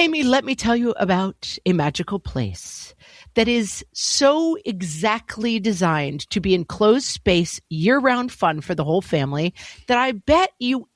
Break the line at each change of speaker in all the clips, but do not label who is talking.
Amy, let me tell you about a magical place that is so exactly designed to be enclosed space, year-round fun for the whole family that I bet you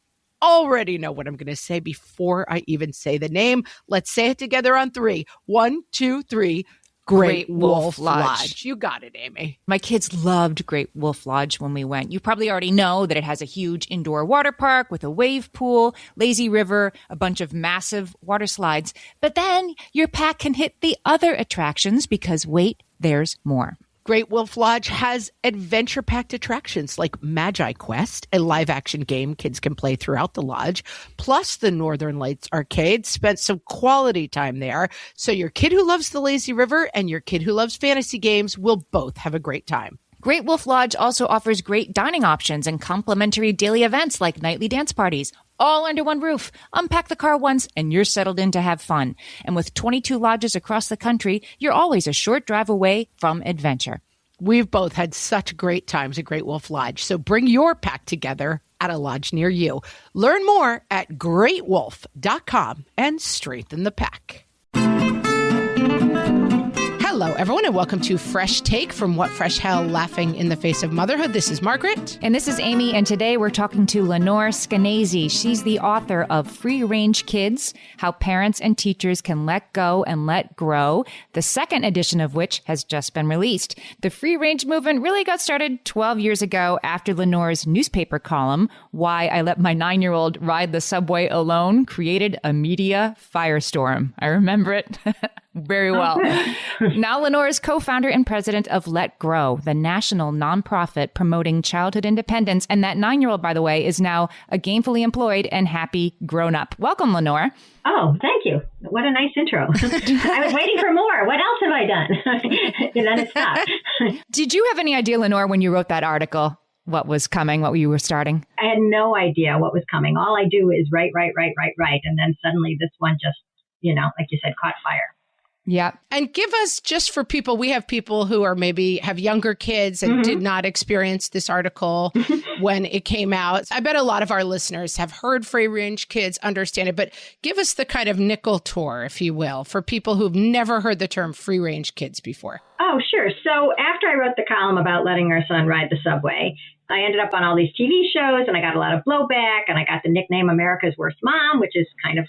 already know what I'm going to say before I even say the name. Let's say it together on 3. 1, 2, 3. Great Wolf Lodge. You got it, Amy.
My kids loved Great Wolf Lodge when we went. You probably already know that it has a huge indoor water park with a wave pool, lazy river, a bunch of massive water slides. But then your pack can hit the other attractions because wait, there's more.
Great Wolf Lodge has adventure-packed attractions like Magi Quest, a live-action game kids can play throughout the lodge, plus the Northern Lights Arcade. Spent some quality time there, so your kid who loves the lazy river and your kid who loves fantasy games will both have a great time.
Great Wolf Lodge also offers great dining options and complimentary daily events like nightly dance parties, all under one roof. Unpack the car once and you're settled in to have fun. And with 22 lodges across the country, you're always a short drive away from adventure.
We've both had such great times at Great Wolf Lodge, so bring your pack together at a lodge near you. Learn more at greatwolf.com and strengthen the pack. Hello, everyone, and welcome to Fresh Take from What Fresh Hell, Laughing in the Face of Motherhood. This is Margaret.
And this is Amy, and today we're talking to Lenore Skenazy. She's the author of Free Range Kids, How Parents and Teachers Can Let Go and Let Grow, the second edition of which has just been released. The free range movement really got started 12 years ago after Lenore's newspaper column, Why I Let My 9-Year-Old Ride the Subway Alone, created a media firestorm. I remember it very well. Now Lenore is co-founder and president of Let Grow, the national nonprofit promoting childhood independence. And that 9-year-old, by the way, is now a gainfully employed and happy grown-up. Welcome, Lenore.
Oh, thank you. What a nice intro. I was waiting for more. What else have I done? And then it stopped.
Did you have any idea, Lenore, when you wrote that article, what was coming, what you were starting?
I had no idea what was coming. All I do is write. And then suddenly this one just, like you said, caught fire.
Yeah.
And give us, just for people, we have people who are maybe have younger kids and did not experience this article when it came out. I bet a lot of our listeners have heard Free Range Kids, understand it, but give us the kind of nickel tour, if you will, for people who've never heard the term Free Range Kids before.
Oh, sure. So after I wrote the column about letting our son ride the subway, I ended up on all these TV shows and I got a lot of blowback and I got the nickname America's Worst Mom, which is kind of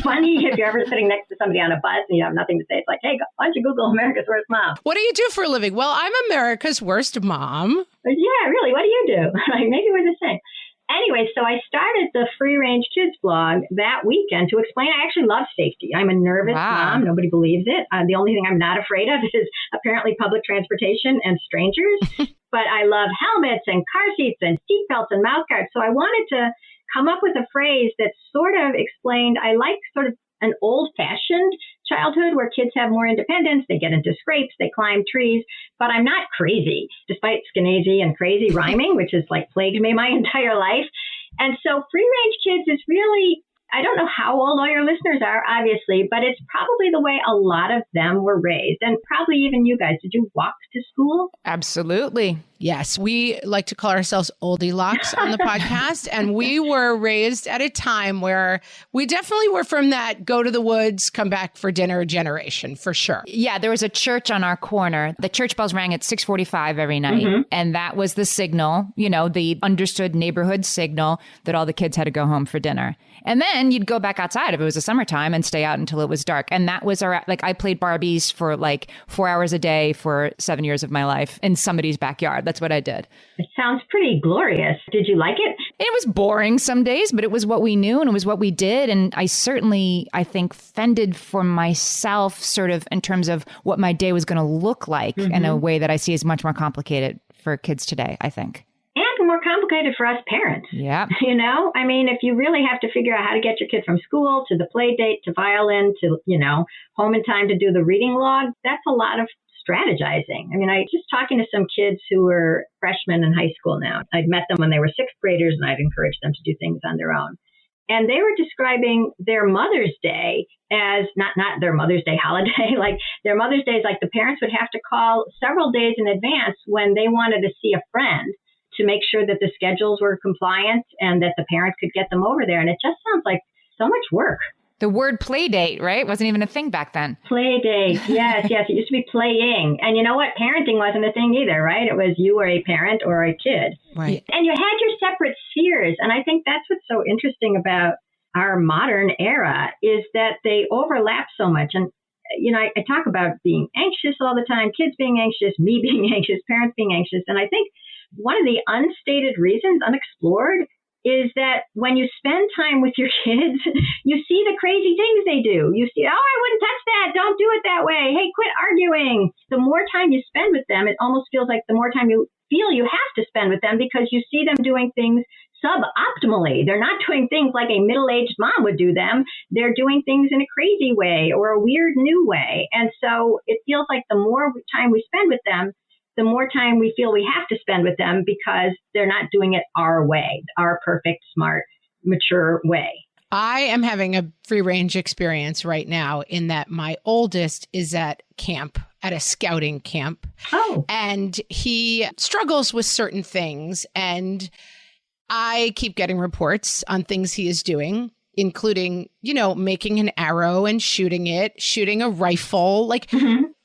funny if you're ever sitting next to somebody on a bus and you have nothing to say. It's like, hey, why don't you Google America's Worst Mom?
What do you do for a living? Well, I'm America's Worst Mom.
Yeah, really. What do you do? Like, maybe we're the same. Anyway, so I started the Free Range Kids blog that weekend to explain I actually love safety. I'm a nervous mom. Nobody believes it. The only thing I'm not afraid of is apparently public transportation and strangers. But I love helmets and car seats and seatbelts and mouth guards. So I wanted to come up with a phrase that sort of explained I like sort of an old-fashioned childhood where kids have more independence, they get into scrapes, they climb trees, but I'm not crazy, despite Skenazy and crazy rhyming, which has like plagued me my entire life. And so Free Range Kids is really, I don't know how old all your listeners are, obviously, but it's probably the way a lot of them were raised. And probably even you guys. Did you walk to school?
Absolutely.
Yes, we like to call ourselves oldie locks on the podcast. And we were raised at a time where we definitely were from that go to the woods, come back for dinner generation, for sure.
Yeah, there was a church on our corner. The church bells rang at 6:45 every night. And that was the signal, the understood neighborhood signal that all the kids had to go home for dinner. And then you'd go back outside if it was the summertime and stay out until it was dark. And that was I played Barbies for 4 hours a day for 7 years of my life in somebody's backyard. That's what I did.
It sounds pretty glorious. Did you like it?
It was boring some days, but it was what we knew and it was what we did. And I certainly, I think, fended for myself sort of in terms of what my day was going to look like in a way that I see is much more complicated for kids today, I think.
And more complicated for us parents.
Yeah.
I mean, if you really have to figure out how to get your kid from school to the play date to violin to, home in time to do the reading log, that's a lot of strategizing. I mean, I just talking to some kids who were freshmen in high school now. I'd met them when they were sixth graders and I'd encouraged them to do things on their own. And they were describing their Mother's Day as not their Mother's Day holiday, like their Mother's Day is like the parents would have to call several days in advance when they wanted to see a friend to make sure that the schedules were compliant and that the parents could get them over there. And it just sounds like so much work.
The word play date, right? Wasn't even a thing back then.
Play date. Yes. It used to be playing. And you know what? Parenting wasn't a thing either, right? It was you were a parent or a kid.
Right.
And you had your separate spheres. And I think that's what's so interesting about our modern era is that they overlap so much. And, I talk about being anxious all the time, kids being anxious, me being anxious, parents being anxious. And I think one of the unstated reasons, unexplored, is that when you spend time with your kids, you see the crazy things they do. You see, oh, I wouldn't touch that. Don't do it that way. Hey, quit arguing. The more time you spend with them, it almost feels like the more time you feel you have to spend with them because you see them doing things suboptimally. They're not doing things like a middle-aged mom would do them. They're doing things in a crazy way or a weird new way. And so it feels like the more time we spend with them, the more time we feel we have to spend with them because they're not doing it our way, our perfect, smart, mature way.
I am having a free range experience right now in that my oldest is at camp, at a scouting camp.
Oh.
And he struggles with certain things. And I keep getting reports on things he is doing, including, making an arrow and shooting it, shooting a rifle,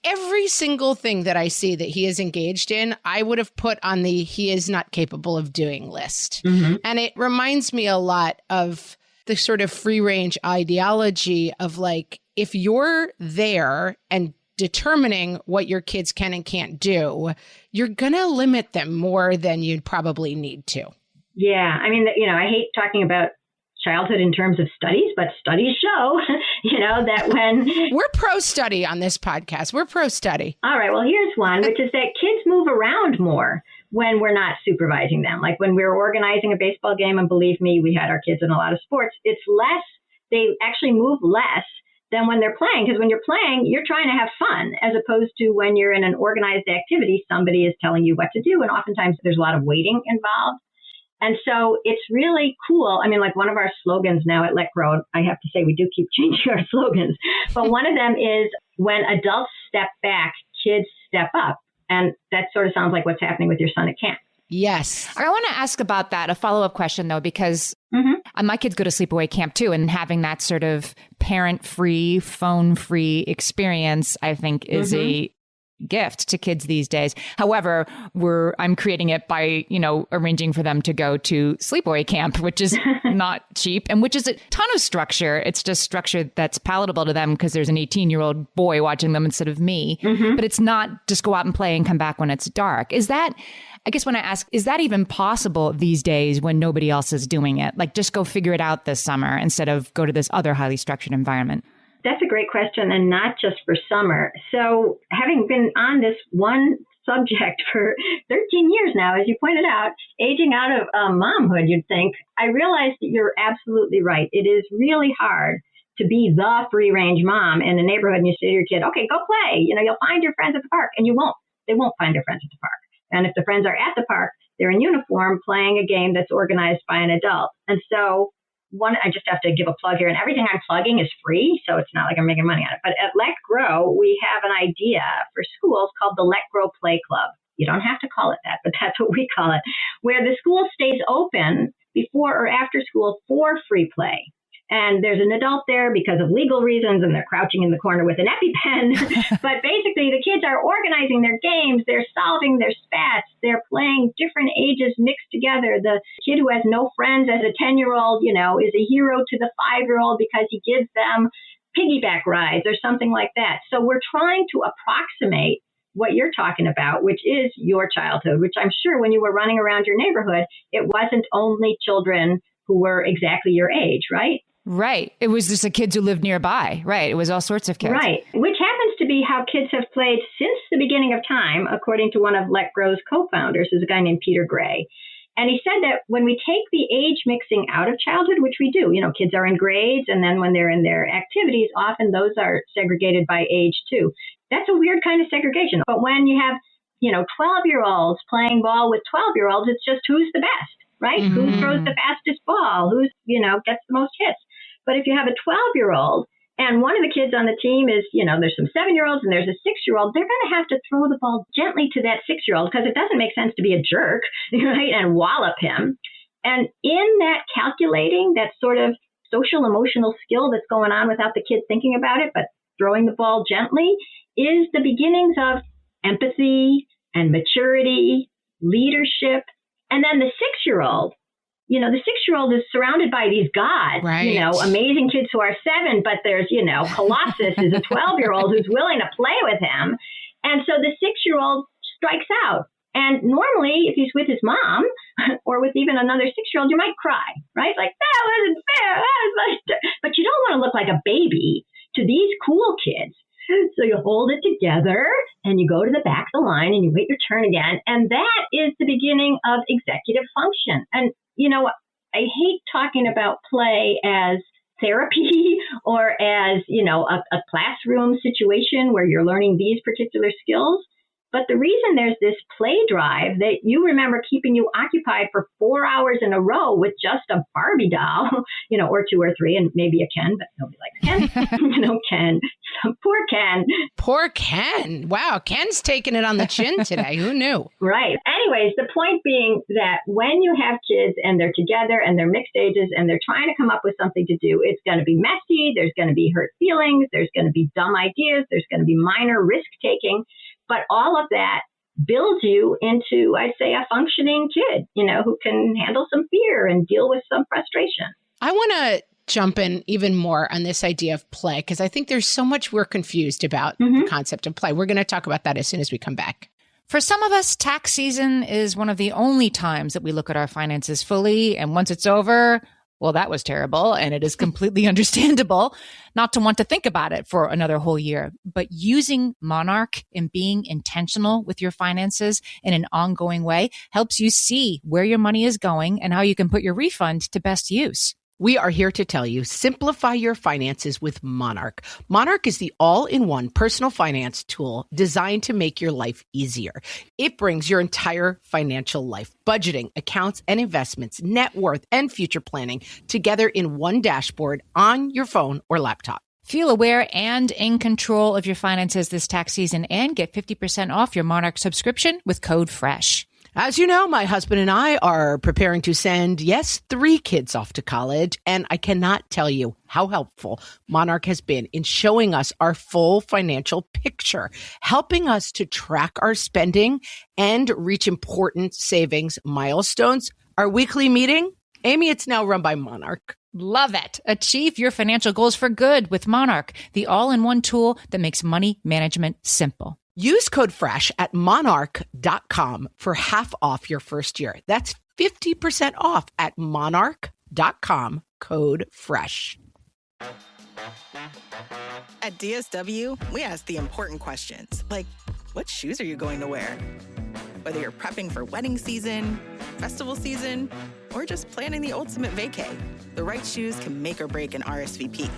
every single thing that I see that he is engaged in, I would have put on the he is not capable of doing list. Mm-hmm. And it reminds me a lot of the sort of free range ideology of if you're there and determining what your kids can and can't do, you're going to limit them more than you'd probably need to.
Yeah. I mean, I hate talking about childhood in terms of studies, but studies show, that when...
We're pro-study on this podcast. We're pro-study.
All right. Well, here's one, which is that kids move around more when we're not supervising them. Like when we were organizing a baseball game, and believe me, we had our kids in a lot of sports, they actually move less than when they're playing. Because when you're playing, you're trying to have fun, as opposed to when you're in an organized activity, somebody is telling you what to do. And oftentimes there's a lot of waiting involved. And so it's really cool. I mean, one of our slogans now at Let Grow, I have to say we do keep changing our slogans, but one of them is when adults step back, kids step up. And that sort of sounds like what's happening with your son at camp.
Yes.
I want to ask about that, a follow-up question, though, because my kids go to sleepaway camp, too. And having that sort of parent-free, phone-free experience, I think, is a gift to kids these days. However, I'm creating it by, arranging for them to go to sleepaway camp, which is not cheap and which is a ton of structure. It's just structure that's palatable to them because there's an 18-year-old boy watching them instead of me. But it's not just go out and play and come back when it's dark. Is that even possible these days when nobody else is doing it? Just go figure it out this summer instead of go to this other highly structured environment.
That's a great question, and not just for summer. So having been on this one subject for 13 years now, as you pointed out, aging out of momhood, you'd think, I realized that you're absolutely right. It is really hard to be the free-range mom in a neighborhood and you say to your kid, okay, go play. You'll find your friends at the park, and you won't. They won't find their friends at the park. And if the friends are at the park, they're in uniform playing a game that's organized by an adult. And so I just have to give a plug here, and everything I'm plugging is free, so it's not like I'm making money on it. But at Let Grow, we have an idea for schools called the Let Grow Play Club. You don't have to call it that, but that's what we call it, where the school stays open before or after school for free play. And there's an adult there because of legal reasons, and they're crouching in the corner with an EpiPen. But basically, the kids are organizing their games. They're solving their spats. They're playing different ages mixed together. The kid who has no friends as a 10-year-old, is a hero to the 5-year-old because he gives them piggyback rides or something like that. So we're trying to approximate what you're talking about, which is your childhood, which I'm sure when you were running around your neighborhood, it wasn't only children who were exactly your age, right?
Right. It was just the kids who lived nearby. Right. It was all sorts of kids.
Right. Which happens to be how kids have played since the beginning of time, according to one of Let Grow's co-founders, who's a guy named Peter Gray. And he said that when we take the age mixing out of childhood, which we do, kids are in grades, and then when they're in their activities, often those are segregated by age too. That's a weird kind of segregation. But when you have, 12-year-olds playing ball with 12-year-olds, it's just who's the best, right? Who throws the fastest ball? Who's, gets the most hits? But if you have a 12-year-old and one of the kids on the team is, there's some 7-year-olds and there's a 6-year-old, they're going to have to throw the ball gently to that 6-year-old because it doesn't make sense to be a jerk, right, and wallop him. And in that calculating, that sort of social emotional skill that's going on without the kid thinking about it, but throwing the ball gently, is the beginnings of empathy and maturity, leadership. And then the 6-year-old, the 6-year-old is surrounded by these gods,
right.
Amazing kids who are 7, but there's, Colossus is a 12-year-old who's willing to play with him. And so the 6-year-old strikes out. And normally, if he's with his mom or with even another 6-year-old, you might cry, right? Like, that wasn't fair. But you don't want to look like a baby to these cool kids. So you hold it together and you go to the back of the line and you wait your turn again. And that is the beginning of executive function. And, I hate talking about play as therapy or as, a classroom situation where you're learning these particular skills. But the reason there's this play drive that you remember keeping you occupied for 4 hours in a row with just a Barbie doll, or 2 or 3, and maybe a Ken, but nobody likes Ken. Ken. Poor Ken.
Poor Ken. Wow, Ken's taking it on the chin today. Who knew?
Right. Anyways, the point being that when you have kids and they're together and they're mixed ages and they're trying to come up with something to do, it's going to be messy. There's going to be hurt feelings. There's going to be dumb ideas. There's going to be minor risk taking. But all of that builds you into, I'd say, a functioning kid, who can handle some fear and deal with some frustration.
I want to jump in even more on this idea of play, because I think there's so much we're confused about the concept of play. We're going to talk about that as soon as we come back.
For some of us, tax season is one of the only times that we look at our finances fully. And once it's over, well, that was terrible. And it is completely understandable not to want to think about it for another whole year. But using Monarch and being intentional with your finances in an ongoing way helps you see where your money is going and how you can put your refund to best use.
We are here to tell you, simplify your finances with Monarch. Monarch is the all-in-one personal finance tool designed to make your life easier. It brings your entire financial life, budgeting, accounts and investments, net worth, and future planning together in one dashboard on your phone or laptop.
Feel aware and in control of your finances this tax season and get 50% off your Monarch subscription with code FRESH.
As you know, my husband and I are preparing to send, 3 kids off to college, and I cannot tell you how helpful Monarch has been in showing us our full financial picture, helping us to track our spending and reach important savings milestones. Our weekly meeting, Amy, it's now run by Monarch.
Love it. Achieve your financial goals for good with Monarch, the all-in-one tool that makes money management simple.
Use code FRESH at monarch.com for half off your first year. That's 50% off at monarch.com, code FRESH.
At DSW, we ask the important questions, like, what shoes are you going to wear? Whether you're prepping for wedding season, festival season, or just planning the ultimate vacay, the right shoes can make or break an RSVP.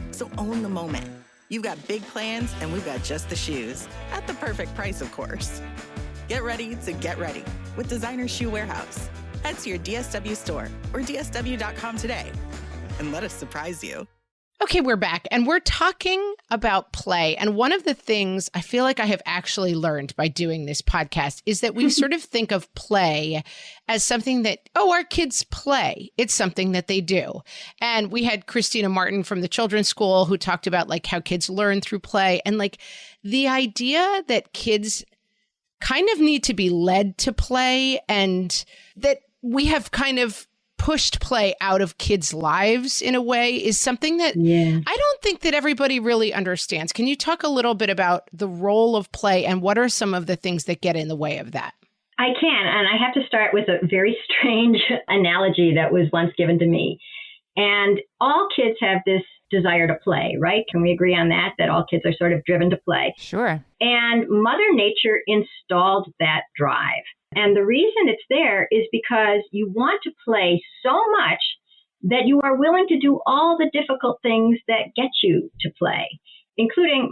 So own the moment. You've got big plans, and we've got just the shoes. At the perfect price, of course. Get ready to get ready with Designer Shoe Warehouse. Head to your DSW store or DSW.com today and let us surprise you.
Okay, we're back, and we're talking about play. And one of the things I feel like I have actually learned by doing this podcast is that we sort of think of play as something that, our kids play. It's something that they do. And we had Christina Martin from the Children's School who talked about like how kids learn through play, and like the idea that kids kind of need to be led to play, and that we have kind of pushed play out of kids' lives in a way is something that I don't think that everybody really understands. Can you talk a little bit about the role of play and what are some of the things that get in the way of that?
I can, and I have to start with a very strange analogy that was once given to me. And all kids have this desire to play, right? Can we agree on that, that all kids are sort of driven to play?
Sure.
And Mother Nature installed that drive. And the reason it's there is because you want to play so much that you are willing to do all the difficult things that get you to play, including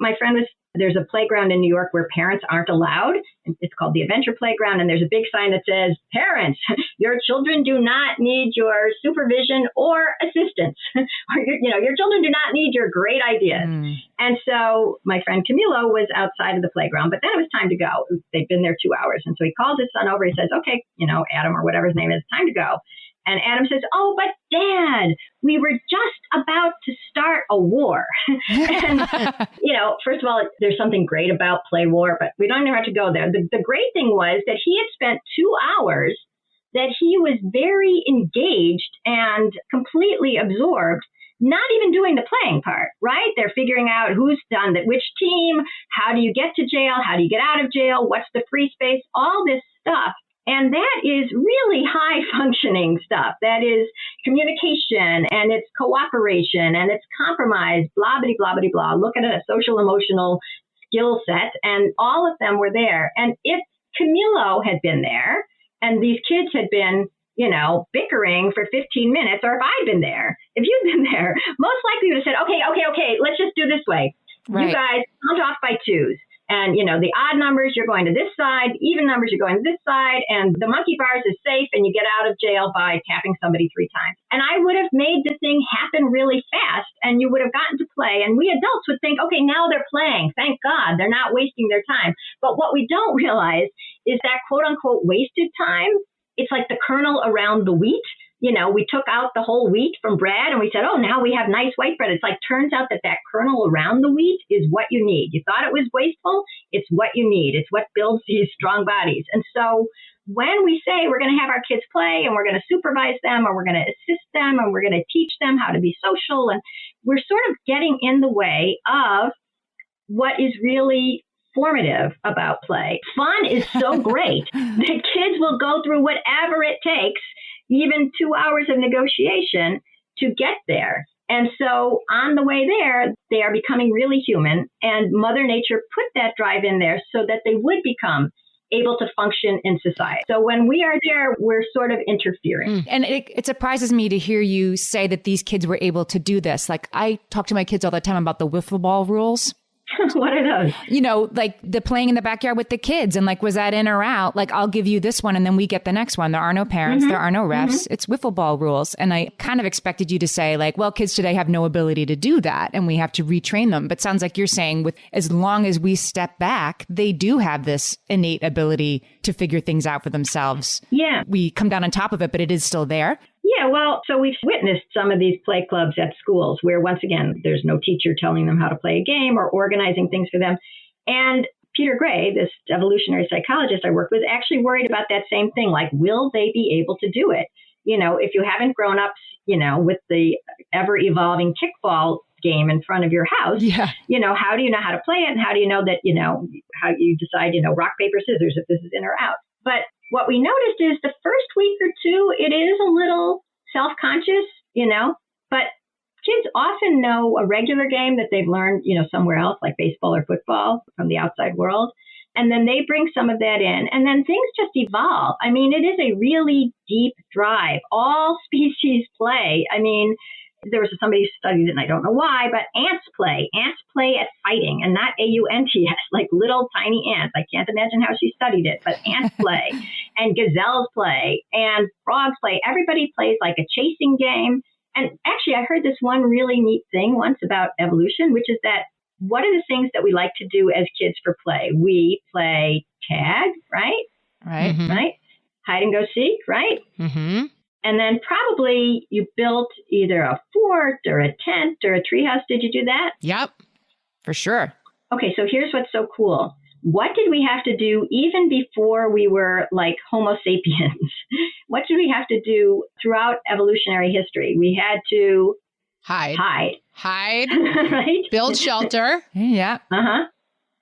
there's a playground in New York where parents aren't allowed. It's called the Adventure Playground. And there's a big sign that says, parents, your children do not need your supervision or assistance. Or, your children do not need your great ideas. And so my friend Camilo was outside of the playground, but then it was time to go. They'd been there 2 hours. And so he calls his son over. He says, okay, Adam or whatever his name is, time to go. And Adam says, oh, but Dad, we were just about to start a war. And, first of all, there's something great about play war, but we don't even have to go there. The great thing was that he had spent 2 hours that he was very engaged and completely absorbed, not even doing the playing part, right? They're figuring out who's done which team, how do you get to jail, how do you get out of jail, what's the free space, all this stuff. And that is really high functioning stuff. That is communication and it's cooperation and it's compromise, blah, blah, blah, blah, blah. Look at a social emotional skill set, and all of them were there. And if Camilo had been there and these kids had been, bickering for 15 minutes, or if I'd been there, if you'd been there, most likely you would have said, okay, let's just do this way. Right. You guys count off by twos. And, the odd numbers, you're going to this side, even numbers, you're going to this side, and the monkey bars is safe, and you get out of jail by tapping somebody 3 times. And I would have made the thing happen really fast, and you would have gotten to play. And we adults would think, okay, now they're playing. Thank God, they're not wasting their time. But what we don't realize is that quote-unquote wasted time, it's like the kernel around the wheat. We took out the whole wheat from bread and we said, oh, now we have nice white bread. It's like, turns out that kernel around the wheat is what you need. You thought it was wasteful. It's what you need. It's what builds these strong bodies. And so when we say we're going to have our kids play and we're going to supervise them or we're going to assist them and we're going to teach them how to be social, and we're sort of getting in the way of what is really formative about play. Fun is so great that kids will go through whatever it takes, even 2 hours of negotiation, to get there. And so on the way there, they are becoming really human, and Mother Nature put that drive in there so that they would become able to function in society. So when we are there, we're sort of interfering.
And it surprises me to hear you say that these kids were able to do this. Like, I talk to my kids all the time about the wiffle ball rules.
What are those?
Like the playing in the backyard with the kids, and like, was that in or out? Like, I'll give you this one and then we get the next one. There are no parents. There are no refs. It's wiffle ball rules. And I kind of expected you to say like, well, kids today have no ability to do that and we have to retrain them. But sounds like you're saying as long as we step back, they do have this innate ability to figure things out for themselves.
Yeah.
We come down on top of it, but it is still there.
Yeah, well, so we've witnessed some of these play clubs at schools where, once again, there's no teacher telling them how to play a game or organizing things for them. And Peter Gray, this evolutionary psychologist I work with, actually worried about that same thing. Like, will they be able to do it? If you haven't grown up, with the ever-evolving kickball game in front of your house, how do you know how to play it? And how do you know that, how you decide, rock, paper, scissors, if this is in or out? But what we noticed is the first week or two, it is a little self-conscious, but kids often know a regular game that they've learned, somewhere else, like baseball or football from the outside world. And then they bring some of that in, and then things just evolve. I mean, it is a really deep drive. All species play. I mean, there was somebody who studied it, and I don't know why, but ants play. Ants play at fighting, and not AUNTS, like little tiny ants. I can't imagine how she studied it, but ants play, and gazelles play, and frogs play. Everybody plays like a chasing game. And actually, I heard this one really neat thing once about evolution, which is that what are the things that we like to do as kids for play? We play tag, right?
Right.
Mm-hmm.
Right? Hide and go seek, right?
Mm-hmm.
And then probably you built either a fort or a tent or a treehouse. Did you do that?
Yep.
For sure.
Okay, so here's what's so cool. What did we have to do even before we were like Homo sapiens? What did we have to do throughout evolutionary history? We had to
hide,
right?
Build shelter.
Yeah.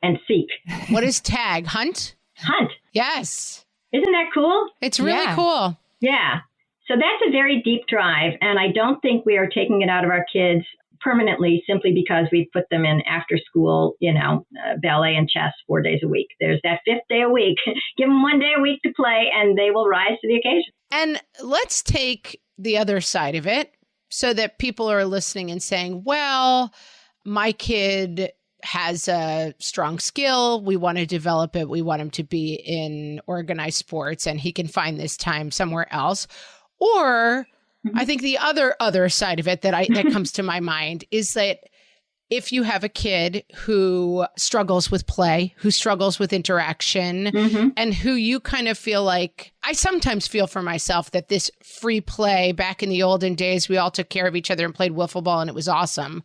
And seek.
What is tag? Hunt?
Hunt.
Yes.
Isn't that cool?
It's really cool.
Yeah. So that's a very deep drive, and I don't think we are taking it out of our kids permanently simply because we put them in after school, ballet and chess 4 days a week. There's that 5th day a week. Give them 1 day a week to play, and they will rise to the occasion.
And let's take the other side of it so that people are listening and saying, well, my kid has a strong skill. We want to develop it. We want him to be in organized sports, and he can find this time somewhere else. Or I think the other side of it that comes to my mind is that if you have a kid who struggles with play, who struggles with interaction, and who you kind of feel like, I sometimes feel for myself that this free play back in the olden days, we all took care of each other and played wiffle ball and it was awesome.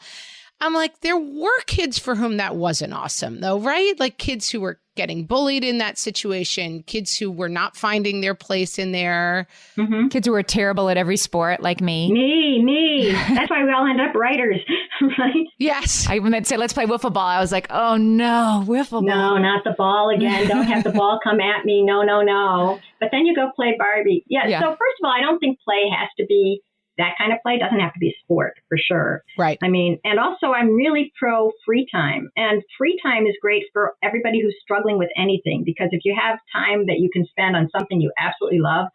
I'm like, there were kids for whom that wasn't awesome though, right? Like kids who were getting bullied in that situation, kids who were not finding their place in there.
Kids who were terrible at every sport, like me.
Me. That's why we all end up writers, right?
Yes.
When they'd say, let's play wiffle ball, I was like, oh no, wiffle ball.
No, not the ball again. Don't have the ball come at me. No. But then you go play Barbie. Yeah. So first of all, I don't think play has to be that kind of play. It doesn't have to be sport for sure.
Right.
I mean, and also I'm really pro free time. And free time is great for everybody who's struggling with anything, because if you have time that you can spend on something you absolutely love,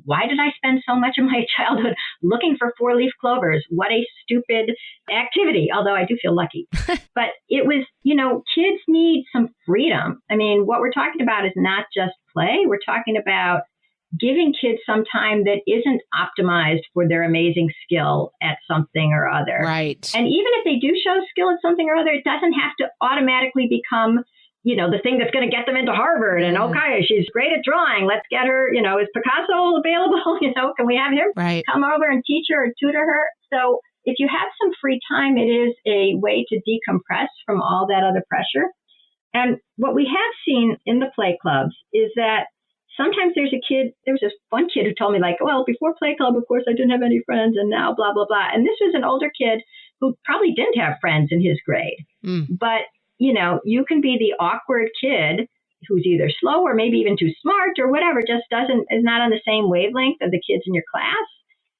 why did I spend so much of my childhood looking for four-leaf clovers? What a stupid activity, although I do feel lucky. But it was, kids need some freedom. I mean, what we're talking about is not just play. We're talking about giving kids some time that isn't optimized for their amazing skill at something or other.
Right.
And even if they do show skill at something or other, it doesn't have to automatically become the thing that's going to get them into Harvard. And okay, she's great at drawing. Let's get her, is Picasso available? Can we have him come over and teach her or tutor her? So if you have some free time, it is a way to decompress from all that other pressure. And what we have seen in the play clubs is that sometimes there was this one kid who told me like, well, before play club, of course, I didn't have any friends and now blah, blah, blah. And this was an older kid who probably didn't have friends in his grade. But you can be the awkward kid who's either slow or maybe even too smart or whatever, is not on the same wavelength of the kids in your class.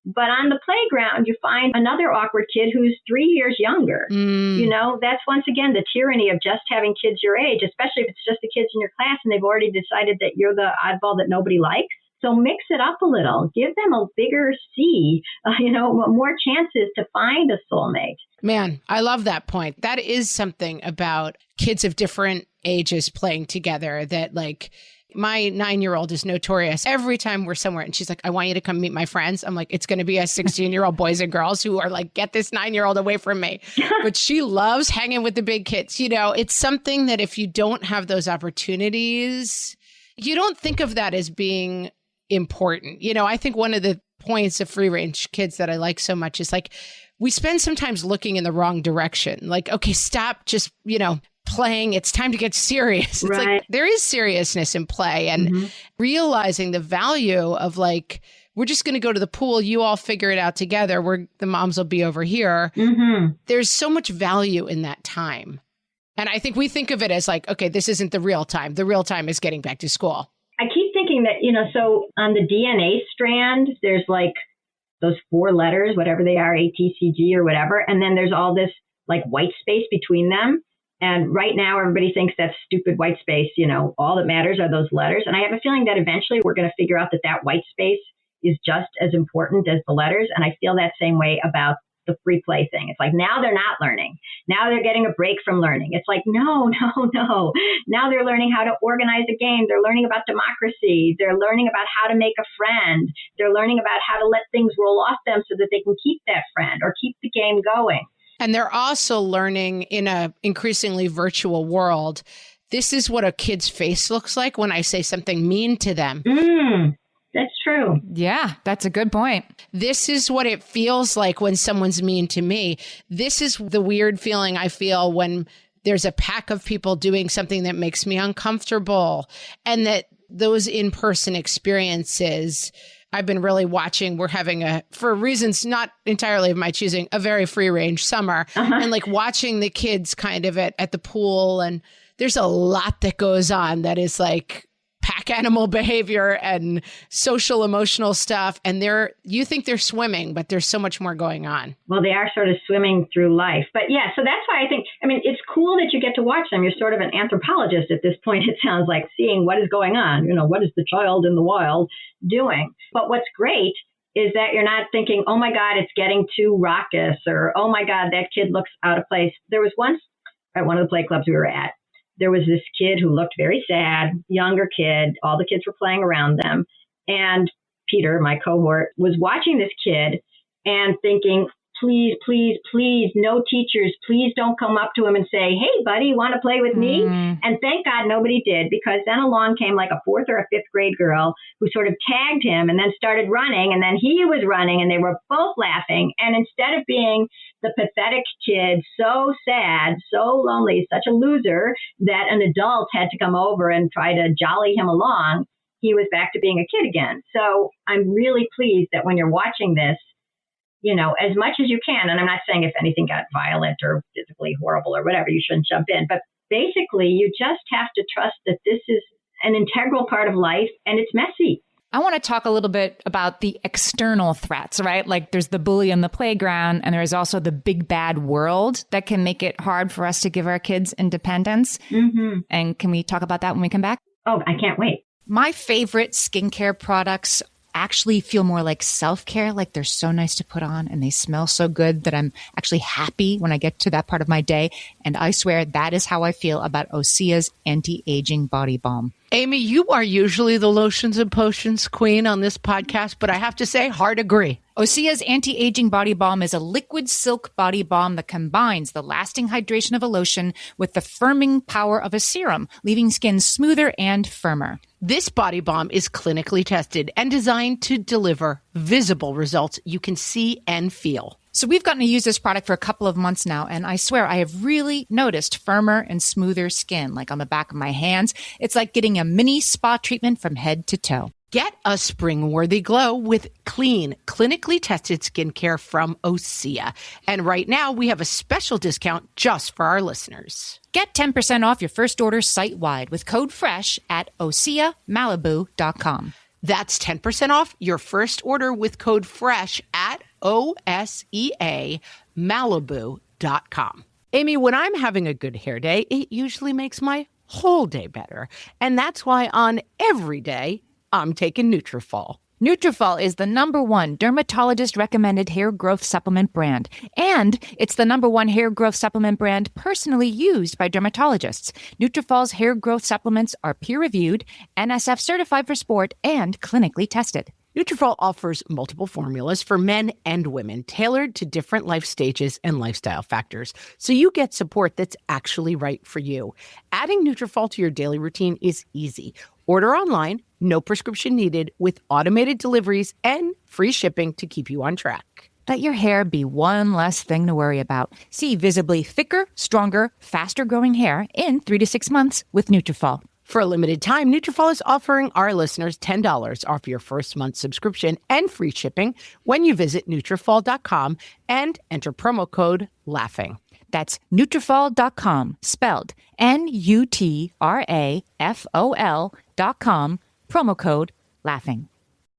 But on the playground, you find another awkward kid who's 3 years younger. That's once again the tyranny of just having kids your age, especially if it's just the kids in your class and they've already decided that you're the oddball that nobody likes. So mix it up a little, give them a bigger C, more chances to find a soulmate.
Man, I love that point. That is something about kids of different ages playing together that like my 9-year-old is notorious. Every time we're somewhere and she's like, I want you to come meet my friends. I'm like, it's going to be us 16-year-old boys and girls who are like, get this 9-year-old away from me. But she loves hanging with the big kids. It's something that if you don't have those opportunities, you don't think of that as being important. I think one of the points of free range kids that I like so much is like, we spend sometimes looking in the wrong direction. Like, okay, stop just, playing. It's time to get serious. It's like there is seriousness in play and realizing the value of like, we're just going to go to the pool. You all figure it out together. The moms will be over here. There's so much value in that time. And I think we think of it as like, okay, this isn't the real time. The real time is getting back to school.
I keep thinking that, so on the DNA strand, there's like those 4 letters, whatever they are, A, T, C, G or whatever. And then there's all this like white space between them. And right now, everybody thinks that's stupid white space. All that matters are those letters. And I have a feeling that eventually we're going to figure out that white space is just as important as the letters. And I feel that same way about the free play thing. It's like now they're not learning. Now they're getting a break from learning. It's like, no. Now they're learning how to organize a game. They're learning about democracy. They're learning about how to make a friend. They're learning about how to let things roll off them so that they can keep that friend or keep the game going.
And they're also learning in a increasingly virtual world. This is what a kid's face looks like when I say something mean to them.
That's true.
Yeah, that's a good point.
This is what it feels like when someone's mean to me. This is the weird feeling I feel when there's a pack of people doing something that makes me uncomfortable. And that those in-person experiences, I've been really watching. We're having for reasons not entirely of my choosing, a very free range summer and like watching the kids kind of at the pool. And there's a lot that goes on that is like pack animal behavior and social emotional stuff. And you think they're swimming, but there's so much more going on.
Well, they are sort of swimming through life. But yeah, so that's why I think, it's cool that you get to watch them. You're sort of an anthropologist at this point, it sounds like, seeing what is going on. What is the child in the wild doing? But what's great is that you're not thinking, oh my God, it's getting too raucous, or, oh my God, that kid looks out of place. There was once at one of the play clubs we were at, there was this kid who looked very sad, younger kid. All the kids were playing around them. And Peter, my cohort, was watching this kid and thinking, please, please, please, no teachers, please don't come up to him and say, hey, buddy, want to play with me? And thank God nobody did, because then along came like a 4th or a 5th grade girl who sort of tagged him and then started running, and then he was running, and they were both laughing. And instead of being the pathetic kid, so sad, so lonely, such a loser that an adult had to come over and try to jolly him along, he was back to being a kid again. So I'm really pleased that when you're watching this, as much as you can, and I'm not saying if anything got violent or physically horrible or whatever, you shouldn't jump in, but basically you just have to trust that this is an integral part of life and it's messy.
I want to talk a little bit about the external threats, right? Like there's the bully on the playground, and there's also the big bad world that can make it hard for us to give our kids independence. And can we talk about that when we come back?
Oh, I can't wait.
My favorite skincare products actually feel more like self-care, like they're so nice to put on and they smell so good that I'm actually happy when I get to that part of my day. And I swear that is how I feel about Osea's anti-aging body balm.
Amy, you are usually the lotions and potions queen on this podcast, but I have to say, hard agree.
Osea's anti-aging body balm is a liquid silk body balm that combines the lasting hydration of a lotion with the firming power of a serum, leaving skin smoother and firmer.
This body balm is clinically tested and designed to deliver visible results you can see and feel.
So we've gotten to use this product for a couple of months now, and I swear I have really noticed firmer and smoother skin, like on the back of my hands. It's like getting a mini spa treatment from head to toe.
Get a spring-worthy glow with clean, clinically tested skincare from Osea. And right now, we have a special discount just for our listeners.
Get 10% off your first order site-wide with code FRESH at OseaMalibu.com.
That's 10% off your first order with code FRESH at OSEAMalibu.com. Amy, when I'm having a good hair day, it usually makes my whole day better. And that's why on every day, I'm taking Nutrafol.
Nutrafol is the #1 dermatologist-recommended hair growth supplement brand, and it's the #1 hair growth supplement brand personally used by dermatologists. Nutrafol's hair growth supplements are peer-reviewed, NSF certified for sport, and clinically tested.
Nutrafol offers multiple formulas for men and women, tailored to different life stages and lifestyle factors, so you get support that's actually right for you. Adding Nutrafol to your daily routine is easy. Order online, no prescription needed, with automated deliveries and free shipping to keep you on track.
Let your hair be one less thing to worry about. See visibly thicker, stronger, faster-growing hair in 3 to 6 months with Nutrafol.
For a limited time, Nutrafol is offering our listeners $10 off your first month subscription and free shipping when you visit Nutrafol.com and enter promo code LAUGHING.
That's Nutrafol.com, spelled Nutrafol.com, promo code LAUGHING.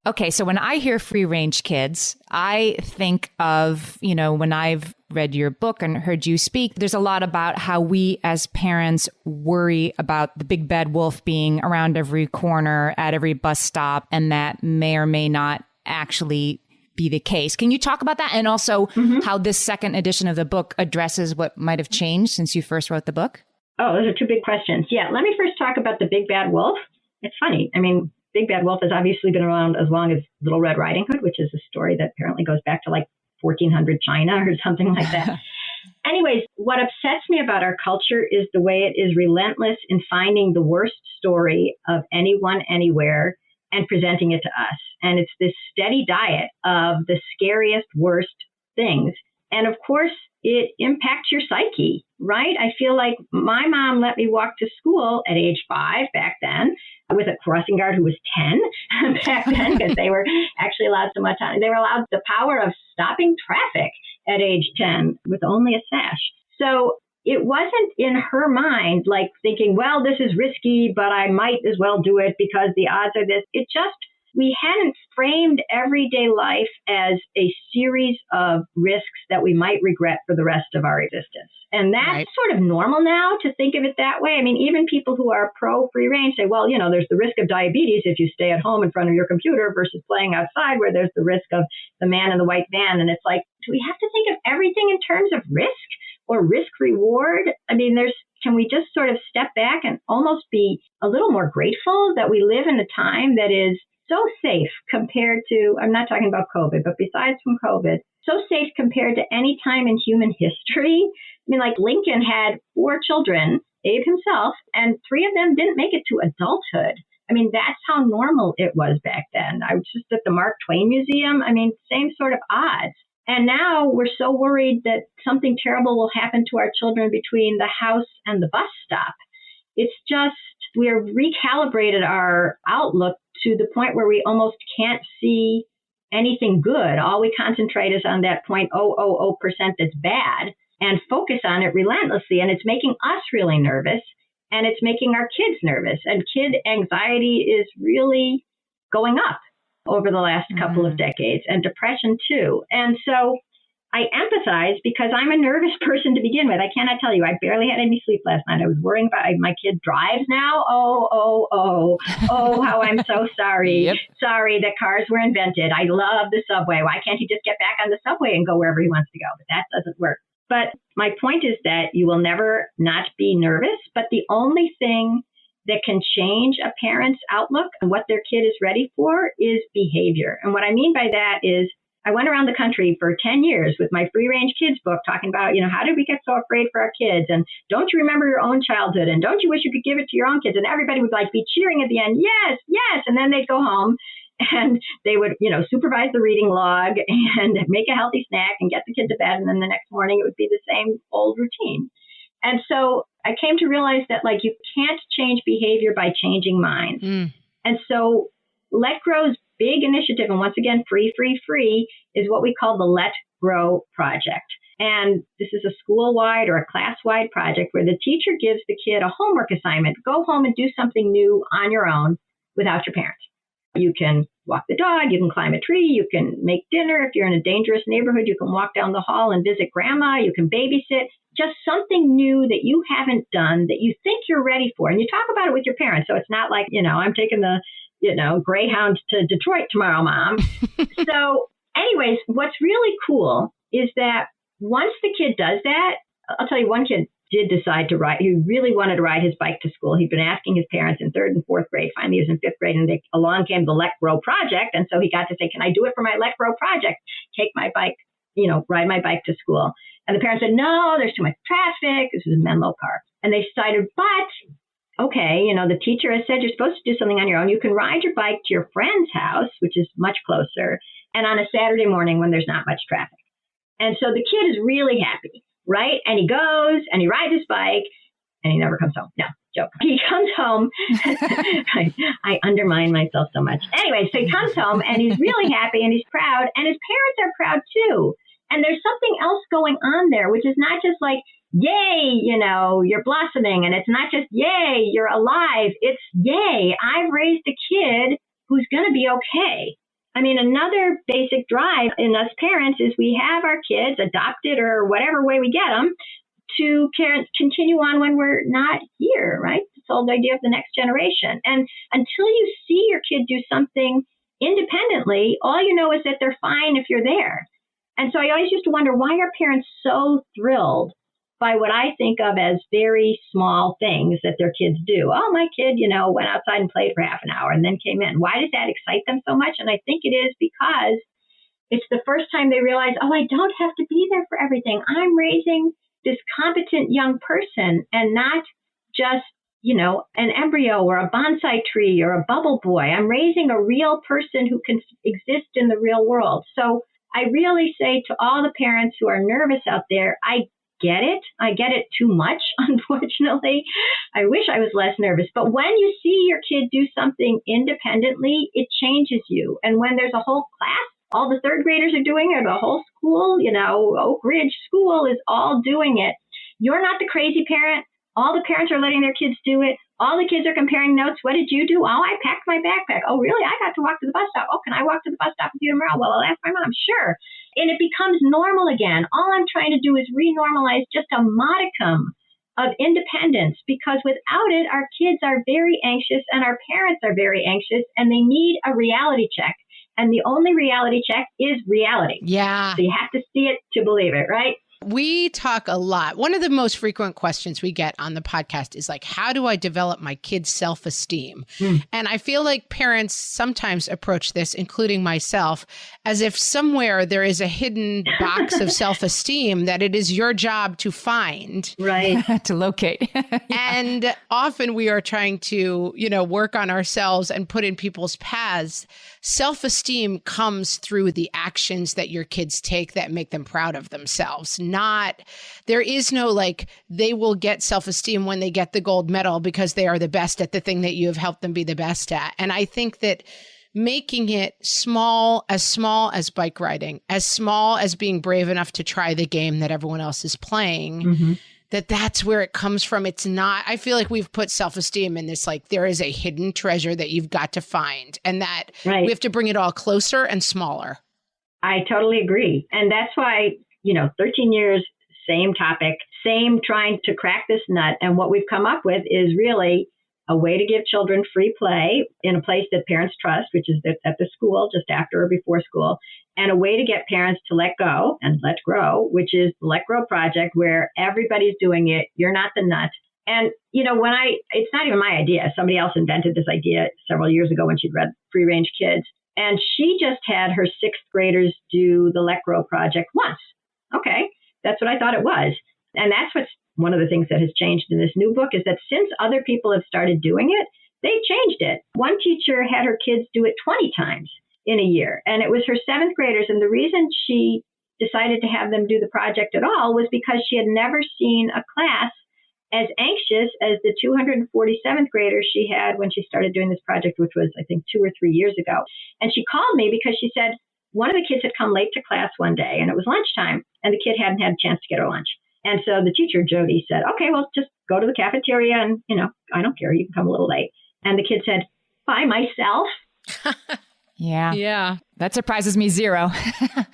Okay, so when I hear free-range kids, I think of, when I've read your book and heard you speak, there's a lot about how we as parents worry about the big bad wolf being around every corner, at every bus stop, and that may or may not actually be the case. Can you talk about that? And also how this second edition of the book addresses what might have changed since you first wrote the book?
Oh, those are two big questions. Yeah, let me first talk about the big bad wolf. It's funny. I mean, Big Bad Wolf has obviously been around as long as Little Red Riding Hood, which is a story that apparently goes back to like 1400 China or something like that. Anyways, what upsets me about our culture is the way it is relentless in finding the worst story of anyone, anywhere, and presenting it to us. And it's this steady diet of the scariest, worst things. And of course, it impacts your psyche, right? I feel like my mom let me walk to school at age 5 back then with a crossing guard who was 10 back then, because they were actually allowed so much on. They were allowed the power of stopping traffic at age 10 with only a sash. So it wasn't in her mind like thinking, well, this is risky, but I might as well do it because the odds are this. It just, we hadn't framed everyday life as a series of risks that we might regret for the rest of our existence. And that's sort of normal now to think of it that way. I mean, even people who are pro free range say, well, there's the risk of diabetes if you stay at home in front of your computer versus playing outside where there's the risk of the man in the white van. And it's like, do we have to think of everything in terms of risk or risk reward? I mean, can we just sort of step back and almost be a little more grateful that we live in a time that is so safe compared to, I'm not talking about COVID, but besides from COVID, so safe compared to any time in human history. I mean, like Lincoln had 4 children, Abe himself, and 3 of them didn't make it to adulthood. I mean, that's how normal it was back then. I was just at the Mark Twain Museum. I mean, same sort of odds. And now we're so worried that something terrible will happen to our children between the house and the bus stop. It's just, we're recalibrated our outlook to the point where we almost can't see anything good. All we concentrate is on that 0.000% that's bad and focus on it relentlessly. And it's making us really nervous, and it's making our kids nervous. And kid anxiety is really going up over the last couple of decades, and depression too. And so I empathize because I'm a nervous person to begin with. I cannot tell you, I barely had any sleep last night. I was worrying about my kid drives now. Oh, how I'm so sorry.
Yep.
Sorry that cars were invented. I love the subway. Why can't he just get back on the subway and go wherever he wants to go? But that doesn't work. But my point is that you will never not be nervous, but the only thing that can change a parent's outlook and what their kid is ready for is behavior. And what I mean by that is I went around the country for 10 years with my free range kids book talking about, how did we get so afraid for our kids? And don't you remember your own childhood? And don't you wish you could give it to your own kids? And everybody would be cheering at the end. Yes, yes. And then they'd go home and they would, supervise the reading log and make a healthy snack and get the kid to bed. And then the next morning it would be the same old routine. And so I came to realize that you can't change behavior by changing minds. And so Let Grow's big initiative, and once again, free, is what we call the Let Grow Project. And this is a school-wide or a class-wide project where the teacher gives the kid a homework assignment. Go home and do something new on your own without your parents. You can walk the dog, you can climb a tree, you can make dinner. If you're in a dangerous neighborhood, you can walk down the hall and visit grandma, you can babysit. Just something new that you haven't done that you think you're ready for. And you talk about it with your parents. So it's not like, I'm taking the, Greyhound to Detroit tomorrow, Mom. So anyways, what's really cool is that once the kid does that, I'll tell you, one kid did decide to ride. He really wanted to ride his bike to school. He'd been asking his parents in 3rd and 4th grade. Finally, he was in 5th grade, and along came the Let Grow Project. And so he got to say, can I do it for my Let Grow Project? Take my bike, ride my bike to school. And the parents said, no, there's too much traffic. This was in Menlo Park. And they decided, but okay, the teacher has said you're supposed to do something on your own. You can ride your bike to your friend's house, which is much closer, and on a Saturday morning when there's not much traffic. And so the kid is really happy, right? And he goes and he rides his bike and he never comes home. No, joke. He comes home. I undermine myself so much. Anyway, so he comes home and he's really happy and he's proud, and his parents are proud too. And there's something else going on there, which is not just yay, you're blossoming. And it's not just, yay, you're alive. It's, yay, I've raised a kid who's going to be okay. I mean, another basic drive in us parents is we have our kids adopted or whatever way we get them to continue on when we're not here, right? This whole idea of the next generation. And until you see your kid do something independently, all you know is that they're fine if you're there. And so I always used to wonder, why are parents so thrilled by what I think of as very small things that their kids do? Oh, my kid, went outside and played for half an hour and then came in. Why does that excite them so much? And I think it is because it's the first time they realize, oh, I don't have to be there for everything. I'm raising this competent young person and not just, an embryo or a bonsai tree or a bubble boy. I'm raising a real person who can exist in the real world. So I really say to all the parents who are nervous out there, I get it. I get it too much, unfortunately. I wish I was less nervous. But when you see your kid do something independently, it changes you. And when there's a whole class, all the 3rd graders are doing it, the whole school, Oak Ridge School is all doing it. You're not the crazy parent. All the parents are letting their kids do it. All the kids are comparing notes. What did you do? Oh, I packed my backpack. Oh, really? I got to walk to the bus stop. Oh, can I walk to the bus stop with you tomorrow? Well, I'll ask my mom. Sure. And it becomes normal again. All I'm trying to do is renormalize just a modicum of independence, because without it, our kids are very anxious and our parents are very anxious and they need a reality check. And the only reality check is reality.
Yeah.
So you have to see it to believe it, right?
We talk a lot. One of the most frequent questions we get on the podcast is like, how do I develop my kids' self-esteem? And I feel like parents sometimes approach this, including myself, as if somewhere there is a hidden box of self-esteem that it is your job to find.
Right.
To locate.
And often we are trying to, work on ourselves and put in people's paths. Self-esteem comes through the actions that your kids take that make them proud of themselves. There is no like, they will get self-esteem when they get the gold medal because they are the best at the thing that you have helped them be the best at. And I think that making it small as bike riding, as small as being brave enough to try the game that everyone else is playing, that's where it comes from. It's not, I feel like we've put self-esteem in this, like there is a hidden treasure that you've got to find and that we have to bring it all closer and smaller.
I totally agree. And that's why, 13 years, same topic, same trying to crack this nut. And what we've come up with is really a way to give children free play in a place that parents trust, which is at the school, just after or before school, and a way to get parents to let go and let grow, which is the Let Grow Project, where everybody's doing it. You're not the nut. And, it's not even my idea. Somebody else invented this idea several years ago when she'd read Free Range Kids. And she just had her sixth graders do the Let Grow Project once. Okay, that's what I thought it was. And that's what's one of the things that has changed in this new book is that since other people have started doing it, they've changed it. One teacher had her kids do it 20 times in a year, and it was her seventh graders. And the reason she decided to have them do the project at all was because she had never seen a class as anxious as the 247th graders she had when she started doing this project, which was, I think, 2 or 3 years ago. And she called me because she said one of the kids had come late to class one day, and it was lunchtime, and the kid hadn't had a chance to get her lunch. And so the teacher, Jody, said, okay, well, just go to the cafeteria and, I don't care. You can come a little late. And the kid said, by myself?
Yeah. That surprises me zero.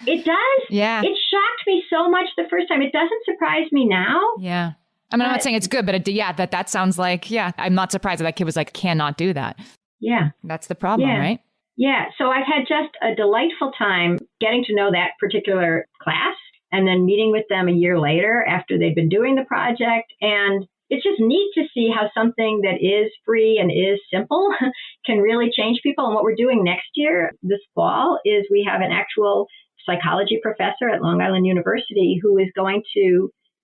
It does?
Yeah.
It shocked me so much the first time. It doesn't surprise me now.
Yeah. I mean, I'm not saying it's good, but that sounds like, I'm not surprised that kid was like, cannot do that.
Yeah.
That's the problem, right?
Yeah. So I've had just a delightful time getting to know that particular class and then meeting with them a year later after they've been doing the project. And it's just neat to see how something that is free and is simple can really change people. And what we're doing next year, this fall, is we have an actual psychology professor at Long Island University who is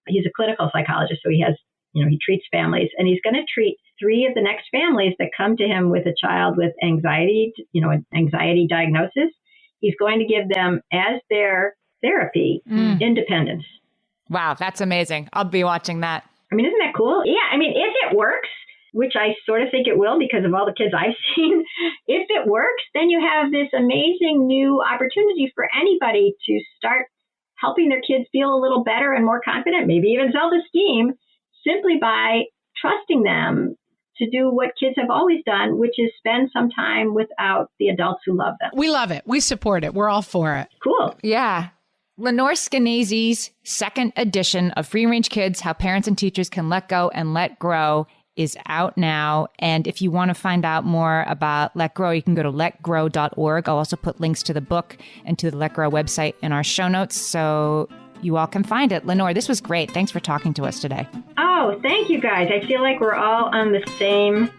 he's a clinical psychologist, so he has, he treats families, and he's going to treat 3 of the next families that come to him with a child with anxiety, an anxiety diagnosis. He's going to give them as their therapy, independence.
Wow, that's amazing. I'll be watching that.
I mean, isn't that cool? Yeah, I mean, if it works, which I sort of think it will because of all the kids I've seen, if it works, then you have this amazing new opportunity for anybody to start helping their kids feel a little better and more confident, maybe even self-esteem, simply by trusting them to do what kids have always done, which is spend some time without the adults who love them.
We love it. We support it. We're all for it.
Cool.
Yeah. Lenore Skenazy's second edition of Free Range Kids, How Parents and Teachers Can Let Go and Let Grow is out now. And if you want to find out more about Let Grow, you can go to letgrow.org. I'll also put links to the book and to the Let Grow website in our show notes so you all can find it. Lenore, this was great. Thanks for talking to us today.
Oh, thank you guys. I feel like we're all on the same,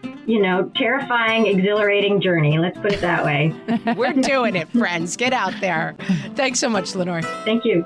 terrifying, exhilarating journey. Let's put it that way.
We're doing it, friends. Get out there. Thanks so much, Lenore.
Thank you.